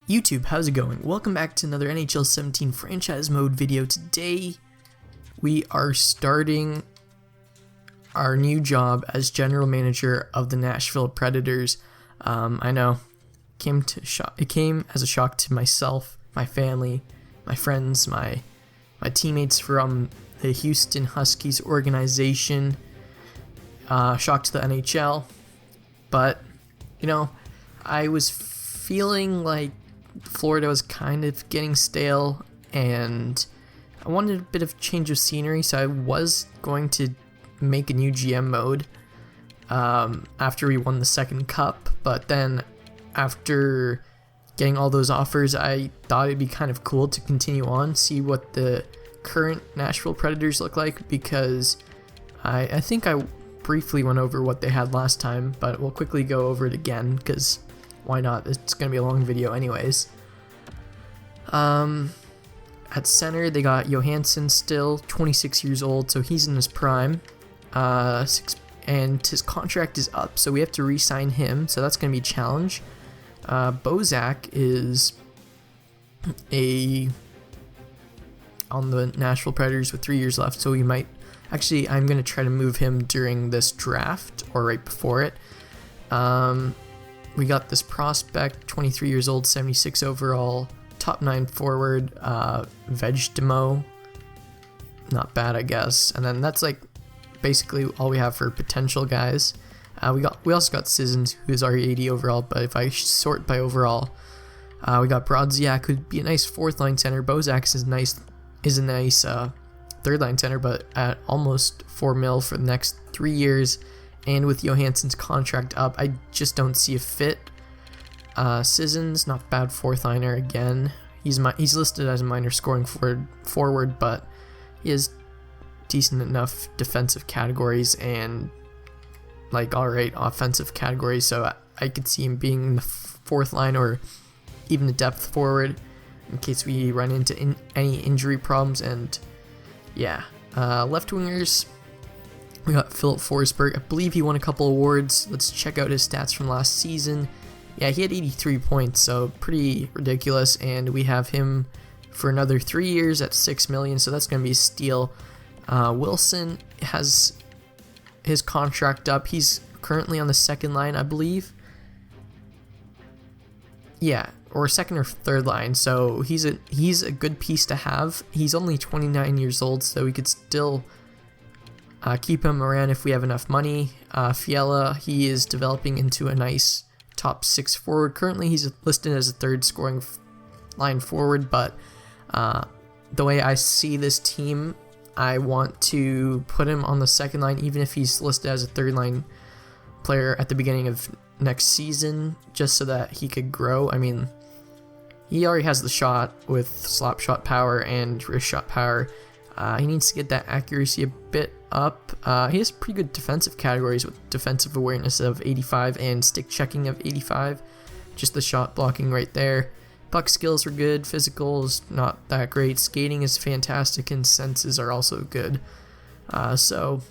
YouTube, how's it going? Welcome back to another NHL 17 franchise mode video. Today, we are starting our new job as general manager of the Nashville Predators. I know, it came as a shock to myself, my family, my friends, my teammates from the Houston Huskies organization. Shock to the NHL, but you know, I was feeling like Florida was kind of getting stale, and I wanted a bit of change of scenery, so I was going to make a new GM mode after we won the second cup, but then after getting all those offers, I thought it'd be kind of cool to continue on, see what the current Nashville Predators look like, because I think I briefly went over what they had last time, but we'll quickly go over it again, because why not? It's going to be a long video anyways. At center, they got Johansson still, 26 years old, so he's in his prime. And his contract is up, so we have to re-sign him, so that's going to be a challenge. Bozak is on the Nashville Predators with 3 years left, so we might... Actually, I'm going to try to move him during this draft, or right before it. We got this prospect, 23 years old, 76 overall, top 9 forward, Vejdemo. Not bad, I guess. And then that's like basically all we have for potential guys. We also got Sissons, who is already 80 overall, but if I sort by overall, we got Brodziak, who'd be a nice fourth line center. Bozak is a nice third line center, but at almost $4 million for the next 3 years. And with Johansson's contract up, I just don't see a fit. Sissons, not bad fourth liner again. He's listed as a minor scoring forward, but he has decent enough defensive categories and like alright offensive categories, so I could see him being in the fourth line or even the depth forward in case we run into any injury problems. And yeah, left wingers. We got Philip Forsberg. I believe he won a couple awards. Let's check out his stats from last season. Yeah, he had 83 points, so pretty ridiculous. And we have him for another 3 years at $6 million, so that's going to be a steal. Wilson has his contract up. He's currently on the second line, I believe. Yeah, or second or third line. So he's a good piece to have. He's only 29 years old, so we could still keep him around if we have enough money. Fiala, he is developing into a nice top 6 forward. Currently, he's listed as a third scoring line forward, but the way I see this team, I want to put him on the second line, even if he's listed as a third line player at the beginning of next season, just so that he could grow. I mean, he already has the shot with slap shot power and wrist shot power. He needs to get that accuracy a bit up. He has pretty good defensive categories with defensive awareness of 85 and stick checking of 85. Just the shot blocking right there. Puck skills are good. Physical is not that great. Skating is fantastic, and senses are also good. So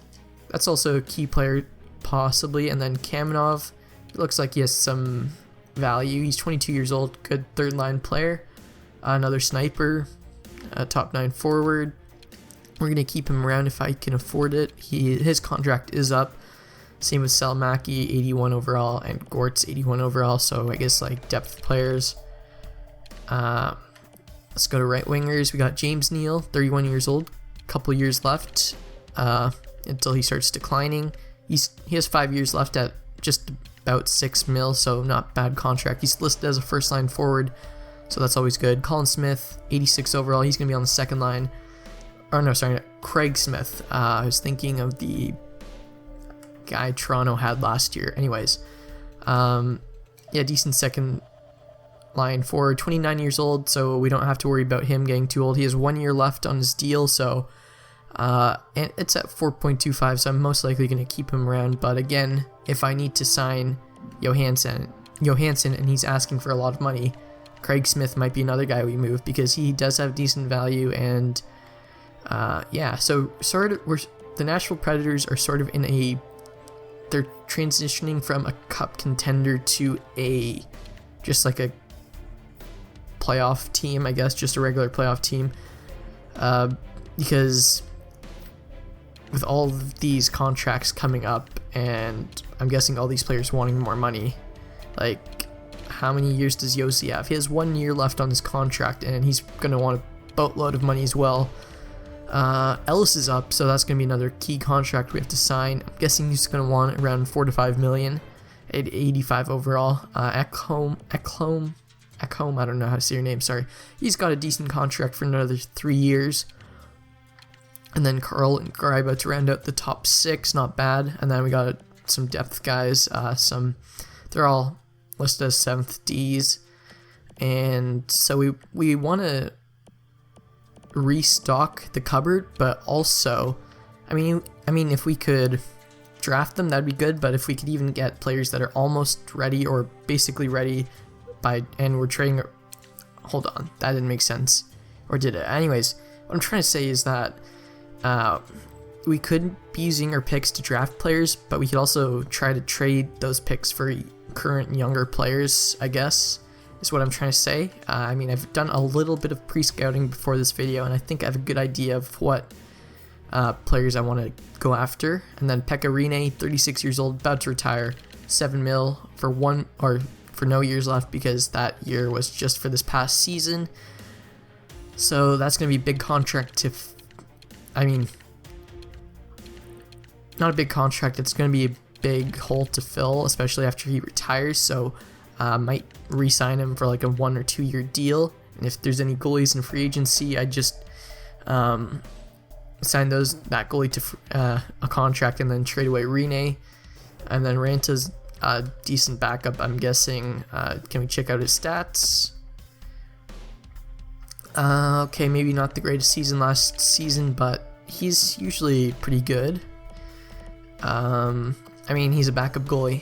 that's also a key player possibly. And then Kamenov, it looks like he has some value. He's 22 years old. Good third line player. Another sniper. Top 9 forward. We're going to keep him around if I can afford it. His contract is up. Same with Salmaki, 81 overall, and Gortz, 81 overall, so I guess like depth players. Let's go to right wingers. We got James Neal, 31 years old, couple years left until he starts declining. He has 5 years left at just about $6 million, so not bad contract. He's listed as a first line forward, so that's always good. Colin Smith, 86 overall, he's going to be on the second line. Oh no, sorry, Craig Smith. I was thinking of the guy Toronto had last year. Anyways, yeah, decent second line forward. 29 years old, so we don't have to worry about him getting too old. He has 1 year left on his deal, so and it's at 4.25, so I'm most likely going to keep him around. But again, if I need to sign Johansson, and he's asking for a lot of money, Craig Smith might be another guy we move because he does have decent value. And yeah, so the Nashville Predators are sort of they're transitioning from a cup contender to just like a playoff team, I guess, just a regular playoff team, because with all of these contracts coming up, and I'm guessing all these players wanting more money, like, how many years does Yossi have? He has 1 year left on his contract, and he's going to want a boatload of money as well. Ellis is up, so that's going to be another key contract we have to sign. I'm guessing he's going to want around 4 to 5 million at 85 overall. Ekholm, I don't know how to say your name, sorry. He's got a decent contract for another 3 years. And then Carl and Greiba to round out the top 6, not bad. And then we got some depth guys, they're all listed as 7th Ds. And so we want to restock the cupboard, but also, I mean if we could draft them, that'd be good, but if we could even get players that are almost ready or basically ready and we're trading, hold on, that didn't make sense, or did it? Anyways, what I'm trying to say is that we could be using our picks to draft players, but we could also try to trade those picks for current younger players, I guess, is what I'm trying to say. I've done a little bit of pre-scouting before this video, and I think I have a good idea of what players I want to go after. And then Pekka Rinne, 36 years old, about to retire, 7 mil for no years left, because that year was just for this past season. So that's going to be a big contract not a big contract, it's going to be a big hole to fill, especially after he retires, so might re-sign him for like a 1 or 2 year deal. And if there's any goalies in free agency, I just sign that goalie to a contract and then trade away Rinne. And then Ranta's a decent backup, I'm guessing. Can we check out his stats? Okay, maybe not the greatest season last season, but he's usually pretty good. He's a backup goalie.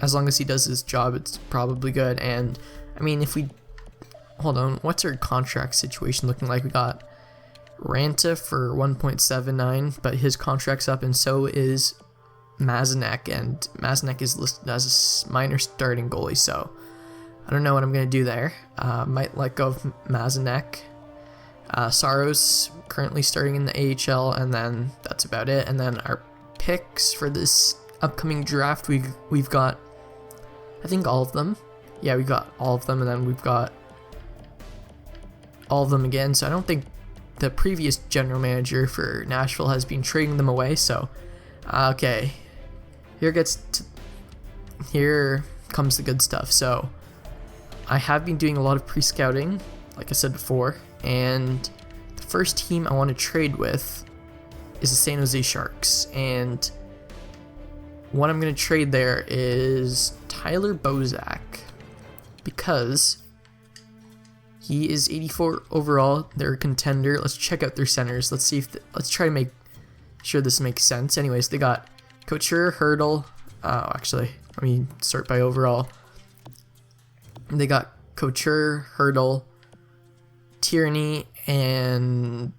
As long as he does his job, it's probably good. And hold on, what's our contract situation looking like? We got Ranta for 1.79, but his contract's up, and so is Mazinek, and Mazinek is listed as a minor starting goalie, so I don't know what I'm going to do there. Might let go of Mazinek. Saros currently starting in the AHL, and then that's about it. And then our picks for this upcoming draft, we've got, I think, all of them. Yeah, we got all of them, and then we've got all of them again. So I don't think the previous general manager for Nashville has been trading them away. So, okay, here comes the good stuff. So I have been doing a lot of pre-scouting, like I said before, and the first team I want to trade with is the San Jose Sharks, and what I'm going to trade there is Tyler Bozak, because he is 84 overall. They're a contender. Let's check out their centers. Let's let's try to make sure this makes sense. Anyways, they got Couture, Hurdle. Actually, let me sort by overall. They got Couture, Hurdle, Tierney, and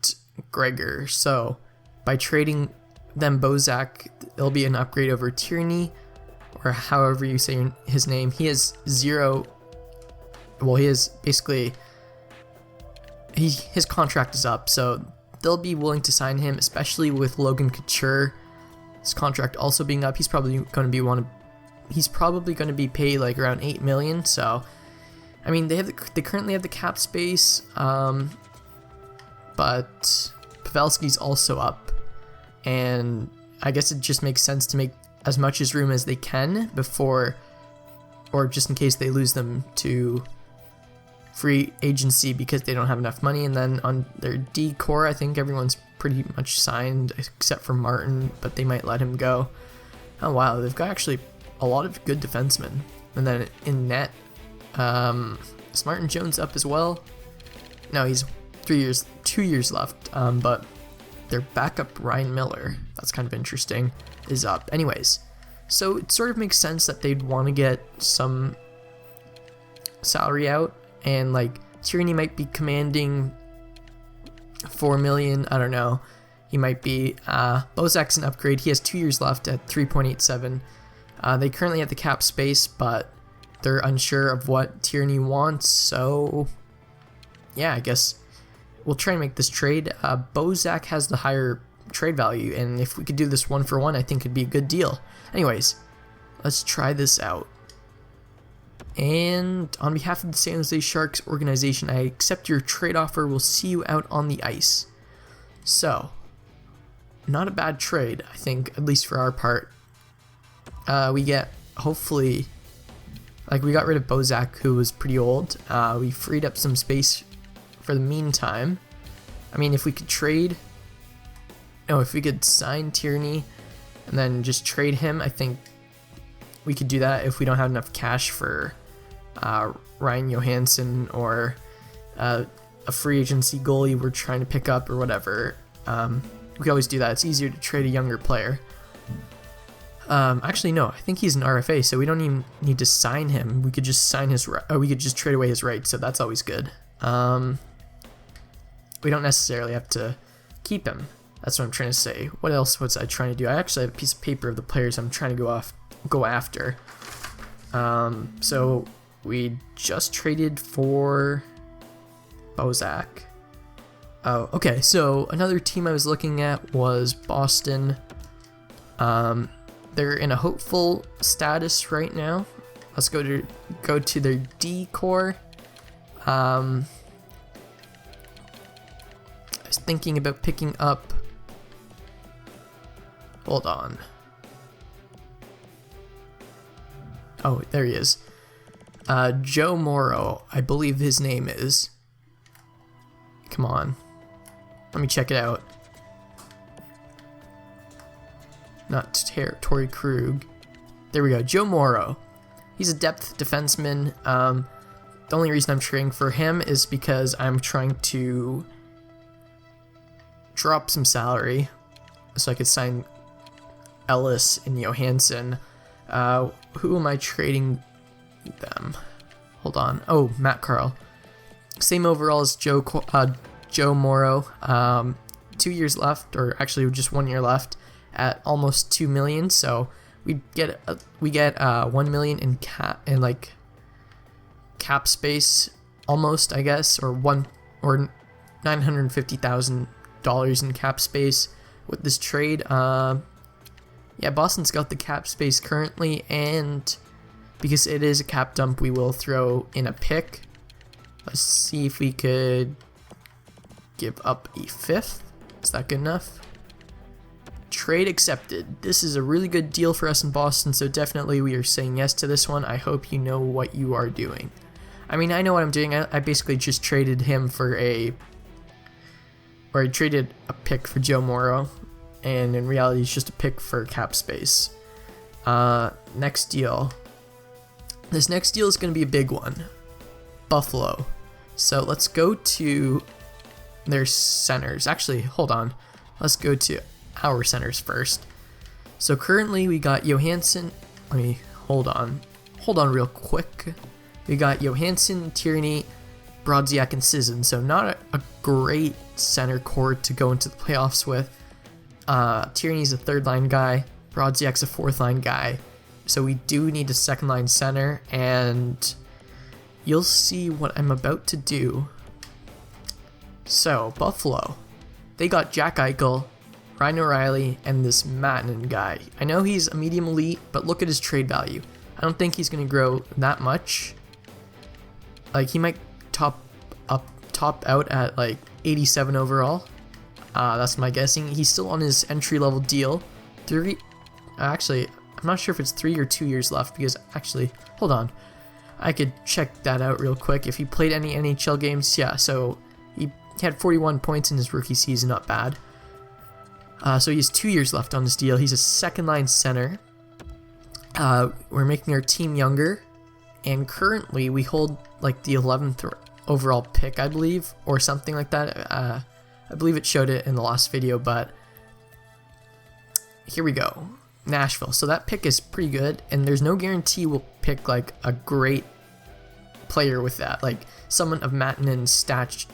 Gregor. So by trading them Bozak, it'll be an upgrade over Tierney, or however you say his name. He has zero. Well, he is basically. His contract is up, so they'll be willing to sign him, especially with Logan Couture. His contract also being up, he's probably going to be paid like around $8 million. So, they currently have the cap space, but Pavelski's also up, and I guess it just makes sense to make as much as room as they can before, or just in case they lose them to free agency because they don't have enough money. And then on their D core, I think everyone's pretty much signed except for Martin, but they might let him go. Oh wow, they've got actually a lot of good defensemen. And then in net, is Martin Jones up as well? No, he's 2 years left, but their backup Ryan Miller, that's kind of interesting, is up. Anyways, so it sort of makes sense that they'd want to get some salary out, and like Tierney might be commanding $4 million. I don't know. He might be. Bozak's an upgrade. He has 2 years left at 3.87. They currently have the cap space, but they're unsure of what Tierney wants, so yeah, I guess we'll try and make this trade. Bozak has the higher trade value, and if we could do this 1-for-1, I think it'd be a good deal. Anyways, let's try this out. And on behalf of the San Jose Sharks organization, I accept your trade offer. We'll see you out on the ice. So, not a bad trade, I think, at least for our part. We get, hopefully, like, we got rid of Bozak, who was pretty old. We freed up some space for the meantime. I mean, if we could if we could sign Tierney and then just trade him, I think we could do that if we don't have enough cash for Ryan Johansson or a free agency goalie we're trying to pick up or whatever. We can always do that. It's easier to trade a younger player. Actually, no, I think he's an RFA, so we don't even need to sign him. We could just we could just trade away his rights, so that's always good. We don't necessarily have to keep him. That's what I'm trying to say. What else was I trying to do? I actually have a piece of paper of the players I'm trying to go after. So we just traded for Bozak. Oh, okay. So another team I was looking at was Boston. They're in a hopeful status right now. Let's go to their D core. I was thinking about picking up. Hold on. Oh, there he is. Joe Morrow, I believe his name is. Come on. Let me check it out. Not Torrey Krug. There we go. Joe Morrow. He's a depth defenseman. The only reason I'm trading for him is because I'm trying to drop some salary so I could sign Ellis and Johansson. Who am I trading them? Hold on. Oh, Matt Carl. Same overall as Joe Morrow. 2 years left, or actually just 1 year left, at almost $2 million. So we get $1 million in cap space, almost, I guess, or $950,000 in cap space with this trade. Yeah, Boston's got the cap space currently, and because it is a cap dump, we will throw in a pick. Let's see if we could give up a 5th. Is that good enough? Trade accepted. This is a really good deal for us in Boston, so definitely we are saying yes to this one. I hope you know what you are doing. I mean, I know what I'm doing. I basically just traded him I traded a pick for Joe Morrow, and in reality, it's just a pick for cap space. Next deal. This next deal is going to be a big one. Buffalo. So let's go to their centers. Actually, hold on. Let's go to our centers first. So currently we got Johansson. Let me hold on real quick. We got Johansson, Tierney, Brodziak, and Sisson. So not a great center core to go into the playoffs with. Tierney's a third line guy. Brodziak's a fourth line guy. So we do need a second line center, and you'll see what I'm about to do. So Buffalo, they got Jack Eichel, Ryan O'Reilly, and this Mattinen guy. I know he's a medium elite, but look at his trade value. I don't think he's going to grow that much. Like, he might top out at like 87 overall. That's my guessing. He's still on his entry-level deal. Actually, I'm not sure if it's 3 or 2 years left, because actually, hold on. I could check that out real quick. If he played any NHL games, yeah, so he had 41 points in his rookie season, not bad. So he has 2 years left on this deal. He's a second-line center. We're making our team younger, and currently we hold like the 11th overall pick, I believe, or something like that. I believe it showed it in the last video, but here we go. Nashville. So that pick is pretty good, and there's no guarantee we'll pick like a great player with that, like someone of Mattinen's stature.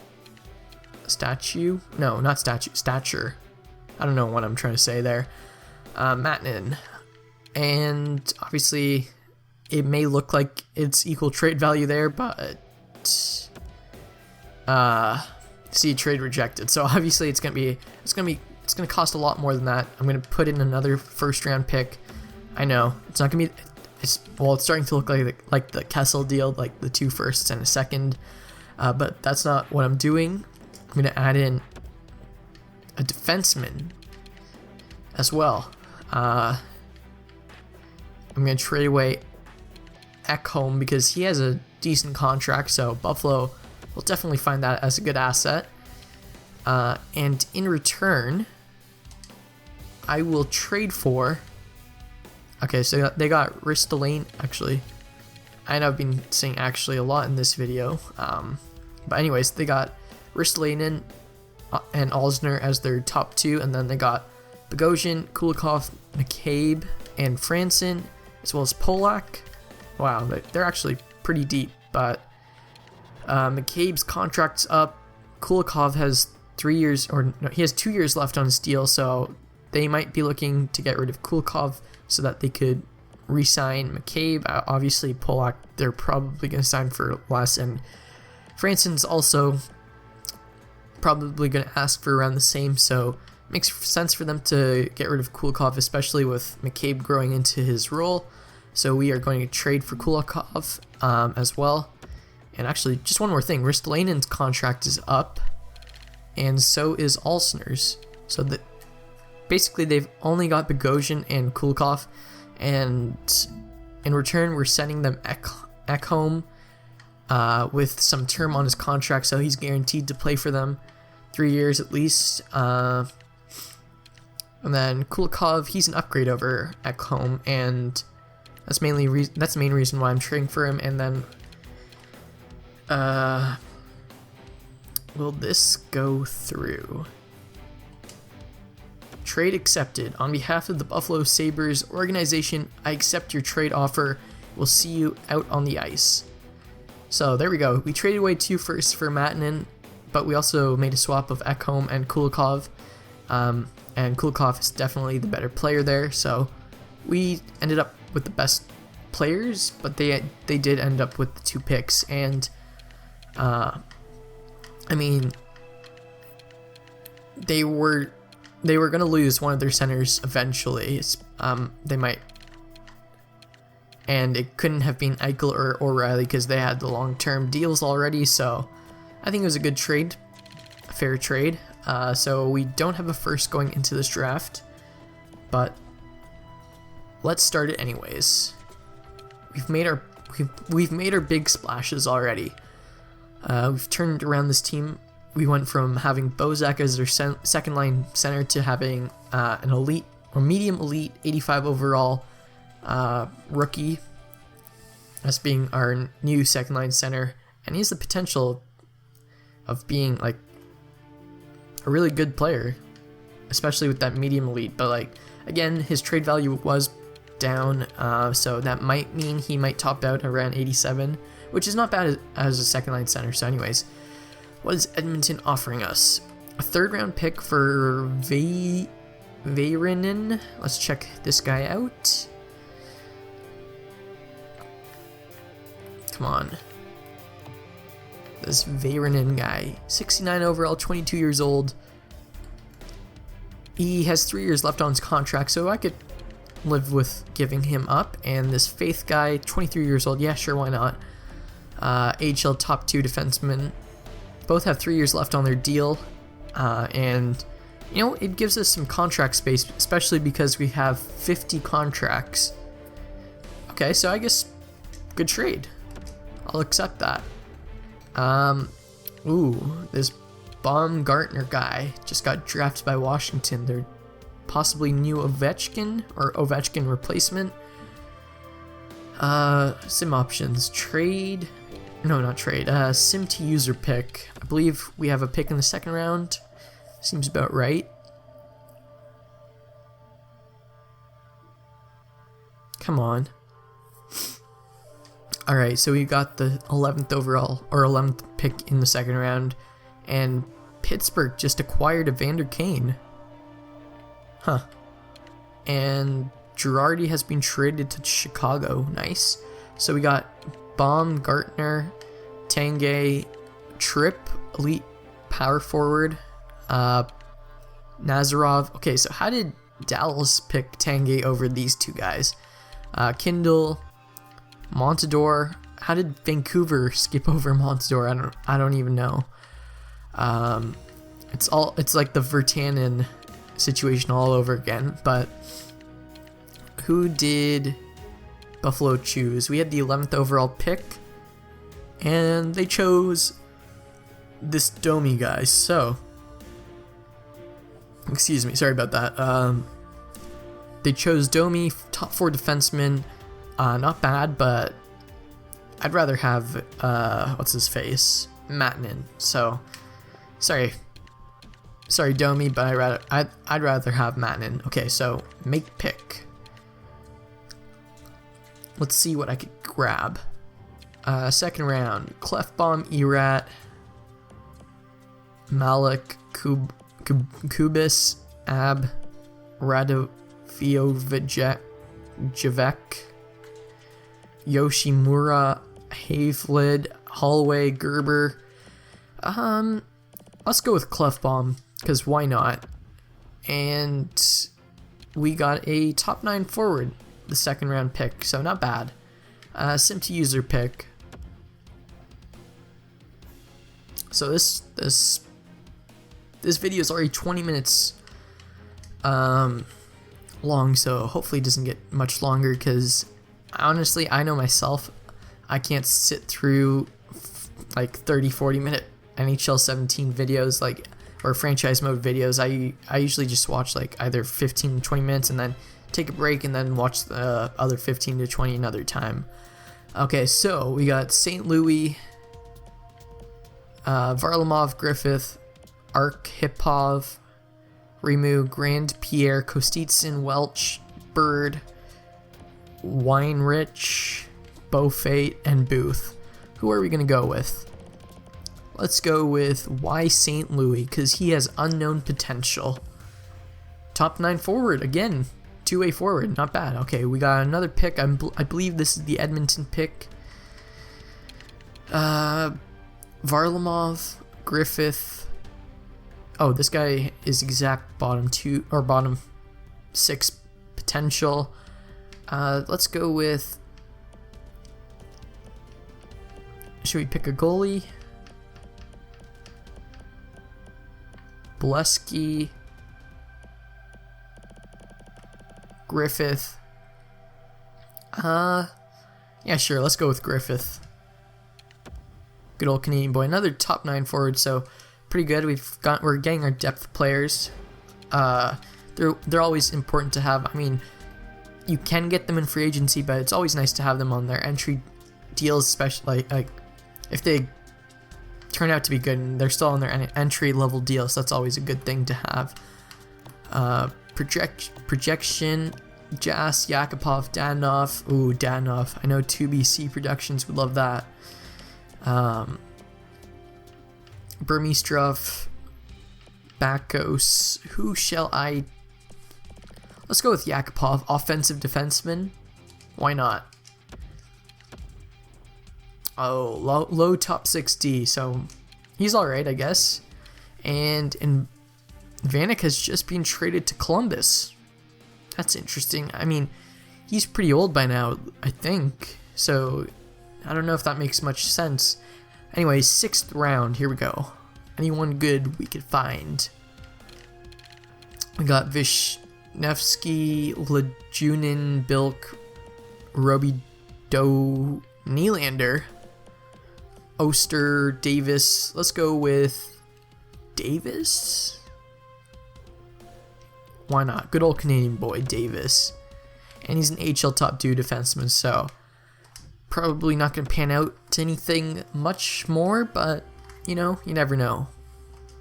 I don't know what I'm trying to say there. Mattinen. And obviously it may look like it's equal trade value there, but see, trade rejected. So obviously it's gonna cost a lot more than that. I'm gonna put in another first round pick. I know it's not gonna be. It's starting to look like the Kessel deal, like the 2 firsts and a second. But that's not what I'm doing. I'm gonna add in a defenseman as well. I'm gonna trade away Ekholm because he has a decent contract, so Buffalo will definitely find that as a good asset. And in return, I will trade for. Okay, so they got Ristolainen. Actually, I know I've been saying actually a lot in this video. But anyways, they got Ristolainen and Alzner as their top 2, and then they got Bogosian, Kulikov, McCabe, and Franson, as well as Polak. Wow, they're actually pretty deep, but McCabe's contract's up. Kulikov has 3 years, or no, he has 2 years left on his deal, so they might be looking to get rid of Kulikov so that they could re-sign McCabe. Obviously, Polak, they're probably going to sign for less, and Franson's also probably going to ask for around the same, so it makes sense for them to get rid of Kulikov, especially with McCabe growing into his role. So we are going to trade for Kulikov as well. And actually, just one more thing, Ristolainen's contract is up, and so is Alzner's. So that basically they've only got Bogosian and Kulikov, and in return we're sending them Ekholm with some term on his contract, so he's guaranteed to play for them 3 years at least. And then Kulikov, he's an upgrade over Ekholm, and that's the main reason why I'm trading for him. And then will this go through? Trade accepted. On behalf of the Buffalo Sabres organization, I accept your trade offer. We'll see you out on the ice. So there we go. We traded away 2 firsts for Matanen, but we also made a swap of Ekholm and Kulikov. And Kulikov is definitely the better player there. So we ended up with the best players, but they did end up with the 2 picks. And I mean, they were going to lose one of their centers eventually. They might. And it couldn't have been Eichel or O'Reilly because they had the long-term deals already. So I think it was a good trade, a fair trade. So we don't have a first going into this draft, but let's start it anyways. We've made our big splashes already. We've turned around this team. We went from having Bozak as their second line center to having an elite or medium elite 85 overall rookie as being our new second line center, and he has the potential of being like a really good player, especially with that medium elite. But like again, his trade value was down, so that might mean he might top out around 87, which is not bad as a second line center. So anyways, what is Edmonton offering us? A 3rd round pick for Väyrynen. Let's check this guy out. Come on. This Väyrynen guy. 69 overall, 22 years old. He has 3 years left on his contract, so I could live with giving him up. And this Faith guy, 23 years old. Yeah, sure, why not? AHL top 2 defenseman. Both have 3 years left on their deal. And, you know, it gives us some contract space, especially because we have 50 contracts. Okay, so I guess good trade. I'll accept that. This Baumgartner guy just got drafted by Washington. They're possibly new Ovechkin or Ovechkin replacement. Sim options. Trade. No, not trade. Sim to user pick. I believe we have a pick in the 2nd round. Seems about right. Come on. Alright, so we got the 11th overall, or 11th pick in the 2nd round, and Pittsburgh just acquired Evander Kane. Huh. And Girardi has been traded to Chicago. Nice. So we got Baumgartner, Tanguay, Tripp, elite power forward, Nazarov. Okay, so how did Dallas pick Tanguay over these two guys? Kindle, Montador. How did Vancouver skip over Montador? I don't even know. It's like the Virtanen situation all over again. But who did Buffalo choose? We had the 11th overall pick, and they chose this Domi guy. So, excuse me, sorry about that. They chose Domi, top 4 defenseman. Not bad, but I'd rather have what's his face, Matanen. So, sorry Domi, but I'd rather have Matanen. Okay, so make pick. Let's see what I could grab. Second round, Clefbaum, Erat, Malik, Kubis, Ab, Radovijevek, Yoshimura, Havlid, Holloway, Gerber. Let's go with Clefbaum, because why not? And we got a top 9 forward, the second round pick, so not bad. Sim to user pick. So this video is already 20 minutes long, so hopefully it doesn't get much longer, because honestly, I know myself, I can't sit through like 30-40 minute NHL 17 videos, like, or franchise mode videos. I usually just watch like either 15 to 20 minutes and then take a break and then watch the other 15 to 20 another time. Okay, so we got St. Louis, Varlamov, Griffith, Arkhipov, Rimu, Grand Pierre, Kostitsin, Welch, Bird, Weinrich, Beaufait, and Booth. Who are we going to go with? Let's go with Y. St. Louis, because he has unknown potential. Top 9 forward, again. Two-way forward, not bad. Okay, we got another pick. I believe this is the Edmonton pick. Varlamov, Griffith. Oh, this guy is exact bottom 2 or bottom 6 potential. Let's go with. Should we pick a goalie? Bolesky, Griffith. Yeah, sure. Let's go with Griffith. Good old Canadian boy. Another top 9 forward, so pretty good. We're getting our depth players. They're always important to have. I mean, you can get them in free agency, but it's always nice to have them on their entry deals, especially like if they turn out to be good and they're still on their entry level deals. That's always a good thing to have. Projection, Jas, Yakupov, Danov. Ooh, Danov. I know 2BC Productions would love that. Burmistrov, Bakos. Who shall I? Let's go with Yakupov, offensive defenseman. Why not? Oh, low top 6D, so he's alright, I guess. And Vanek has just been traded to Columbus. That's interesting. I mean, he's pretty old by now, I think. So, I don't know if that makes much sense. Anyway, 6th round, here we go. Anyone good we could find. We got Vishnevsky, Lejunin, Bilk, Robidoux, Nylander, Oster, Davis. Let's go with Davis. Why not? Good old Canadian boy, Davis. And he's an HL top 2 defenseman, so probably not going to pan out to anything much more, but, you know, you never know.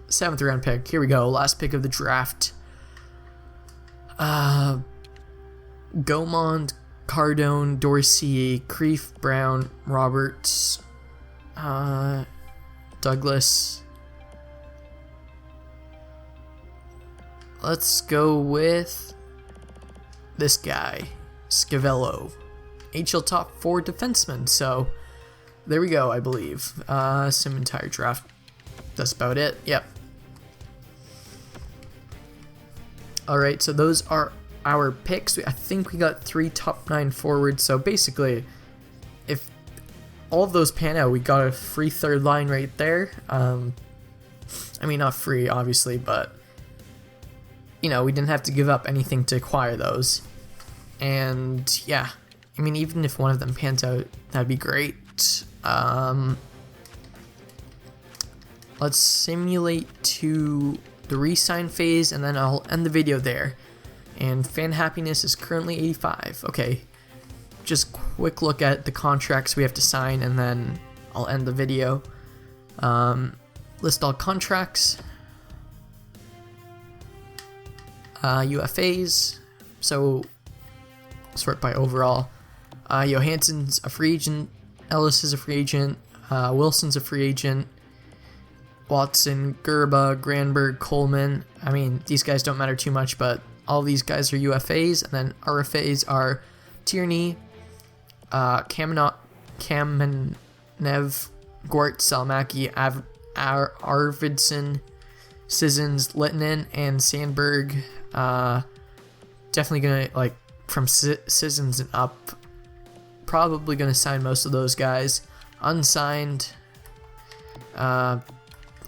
7th round pick. Here we go. Last pick of the draft. Gaumont, Cardone, Dorsey, Creef, Brown, Roberts, Douglas. Let's go with this guy, Scavello. HL top 4 defenseman. So there we go, I believe. Sim entire draft. That's about it. Yep. Alright, so those are our picks. I think we got 3 top 9 forwards. So basically, if all of those pan out, we got a free third line right there. I mean, not free, obviously, but, you know, we didn't have to give up anything to acquire those. And, yeah, I mean, even if one of them pans out, that'd be great. Let's simulate to the re-sign phase, and then I'll end the video there. And fan happiness is currently 85. Okay, just quick look at the contracts we have to sign, and then I'll end the video. List all contracts, UFAs, so sort by overall. Johansson's a free agent, Ellis is a free agent, Wilson's a free agent, Watson, Gerba, Granberg, Coleman. I mean, these guys don't matter too much, but all these guys are UFAs, and then RFAs are Tierney, Kamenev, Gort, Salmaki, Arvidsson, Sissons, Littinen, and Sandberg. Definitely gonna, like, from Sissons and up, probably gonna sign most of those guys. Unsigned,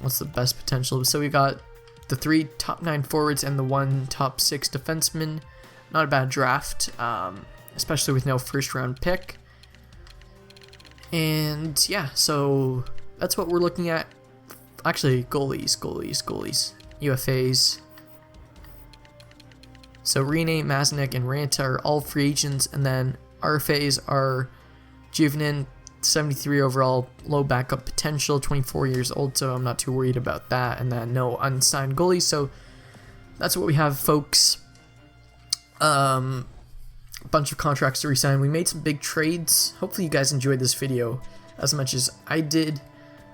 what's the best potential? So we got the 3 top 9 forwards and the 1 top 6 defenseman. Not a bad draft, especially with no first round pick. And yeah, so that's what we're looking at. Actually, goalies, UFAs. So Rene, Mazanec, and Ranta are all free agents, and then RFAs are Juvenin, 73 overall, low backup potential, 24 years old, so I'm not too worried about that. And then no unsigned goalies, so that's what we have, folks. A bunch of contracts to resign. We made some big trades. Hopefully you guys enjoyed this video as much as I did.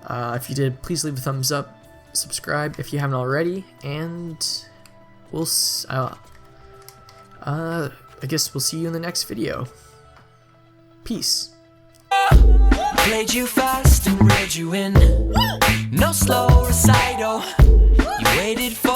If you did, please leave a thumbs up, subscribe if you haven't already, and I guess we'll see you in the next video. Peace. Played you fast and read you in. No slow recital. You waited for